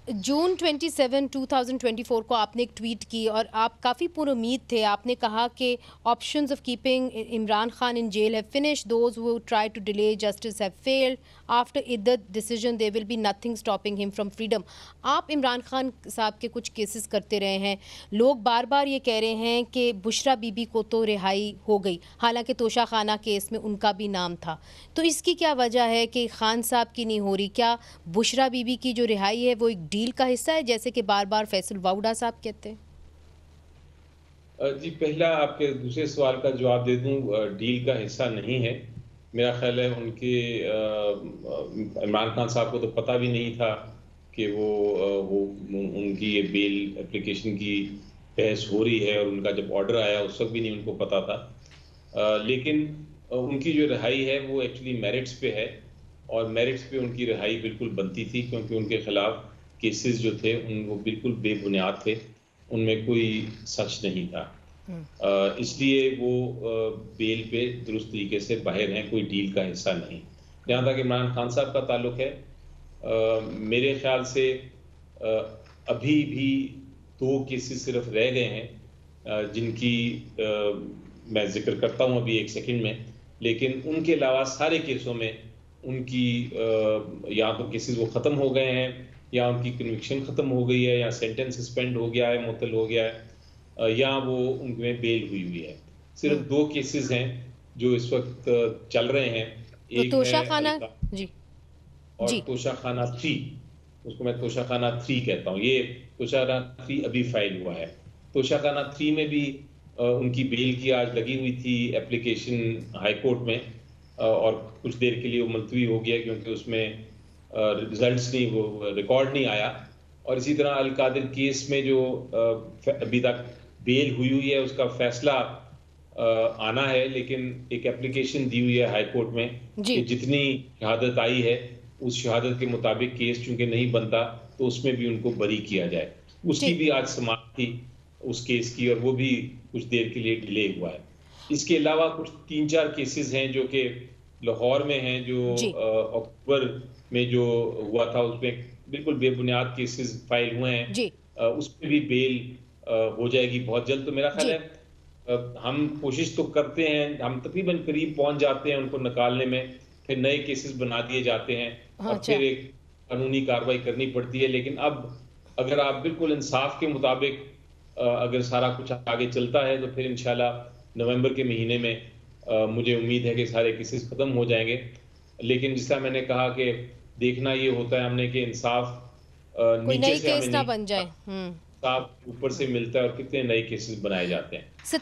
जून 27 2024 को आपने एक ट्वीट की और आप काफ़ी पुरुमीद थे। आपने कहा कि options of keeping Imran Khan in jail have finished, those who try to delay justice have failed, after either decision there will be nothing stopping him from freedom. आप इमरान खान साहब के कुछ केसेस करते रहे हैं, लोग बार बार ये कह रहे हैं कि बुशरा बीबी को तो रिहाई हो गई, हालांकि तोशा खाना केस में उनका भी नाम था। तो इसकी क्या वजह है कि खान साहब की नहीं हो रही? क्या बुशरा बीबी की जो रिहाई है वो एक डील का हिस्सा है, जैसे कि बार बार फैसल वाउडा साहब कहते हैं? जी, पहला आपके दूसरे सवाल का जवाब दे दूं, डील का हिस्सा नहीं है। मेरा ख्याल है उनके इमरान खान साहब को तो पता भी नहीं था कि वो उनकी ये बेल एप्लीकेशन की बहस हो रही है, और उनका जब ऑर्डर आया उस वक्त भी नहीं उनको पता था। लेकिन उनकी जो रिहाई है वो एक्चुअली मेरिट्स पे है, और मेरिट्स पे उनकी रिहाई बिल्कुल बनती थी, क्योंकि उनके खिलाफ केसेस जो थे वो बिल्कुल बेबुनियाद थे, उनमें कोई सच नहीं था। इसलिए वो बेल पे दुरुस्त तरीके से बाहर हैं, कोई डील का हिस्सा नहीं। जहाँ तक इमरान खान साहब का ताल्लुक है, मेरे ख्याल से अभी भी 2 केसेस सिर्फ रह गए हैं, जिनकी मैं जिक्र करता हूँ अभी 1 सेकंड में। लेकिन उनके अलावा सारे केसों में उनकी या तो केसेस वो ख़त्म हो गए हैं, या उनकी कन्विक्शन ख़त्म हो गई है, या सेंटेंस सस्पेंड हो गया है, मुअत्तल हो गया है, या वो उनमें बेल हुई है। सिर्फ 2 केसेस हैं जो इस वक्त चल रहे हैं। तो एक है तोशा खाना जी और जी तोशाखाना 3, उसको मैं तोशाखाना 3 कहता हूँ। ये तोशाखाना 3 अभी फाइल हुआ है। तोशाखाना 3 में भी उनकी बेल की आज लगी हुई थी एप्लीकेशन हाई कोर्ट में, और कुछ देर के लिए वो मुलतवी हो गया, क्योंकि उसमें रिजल्ट्स नहीं, वो रिकॉर्ड नहीं आया। और इसी तरह अल कादिर केस में जो अभी तक बेल हुई है, उसका फैसला आना है, लेकिन एक एप्लीकेशन दी हुई है हाई कोर्ट में जी कि जितनी शहादत आई है उस शहादत के मुताबिक केस चूंकि नहीं बनता, तो उसमें भी उनको बरी किया जाए। उसकी जी भी आज समाप्ति थी उस केस की, और वो भी कुछ देर के लिए डिले हुआ है। इसके अलावा कुछ 3-4 केसेस हैं जो कि लाहौर में हैं, जो जी अक्टूबर में जो हुआ था, उसमें बिल्कुल बेबुनियाद केसेस फाइल हुए हैं। जी उस पे भी बेल हो जाएगी बहुत जल्द। तो मेरा ख्याल जी है हम कोशिश तो करते हैं, हम तकरीबन करीब पहुंच जाते हैं उनको निकालने में, फिर नए केसेस बना दिए जाते हैं, हाँ, और अच्छा। फिर एक कानूनी कार्रवाई करनी पड़ती है। लेकिन अब अगर आप बिल्कुल इंसाफ के मुताबिक अगर सारा कुछ आगे चलता है, तो फिर इंशाल्लाह नवंबर के महीने में मुझे उम्मीद है कि सारे केसेस खत्म हो जाएंगे। लेकिन जिस मैंने कहा कि देखना ये होता है हमने कि इंसाफ कोई नीचे नई से हमें केस ना नहीं, बन जाए। इंसाफ ऊपर से मिलता है, और कितने नए केसेस बनाए जाते हैं।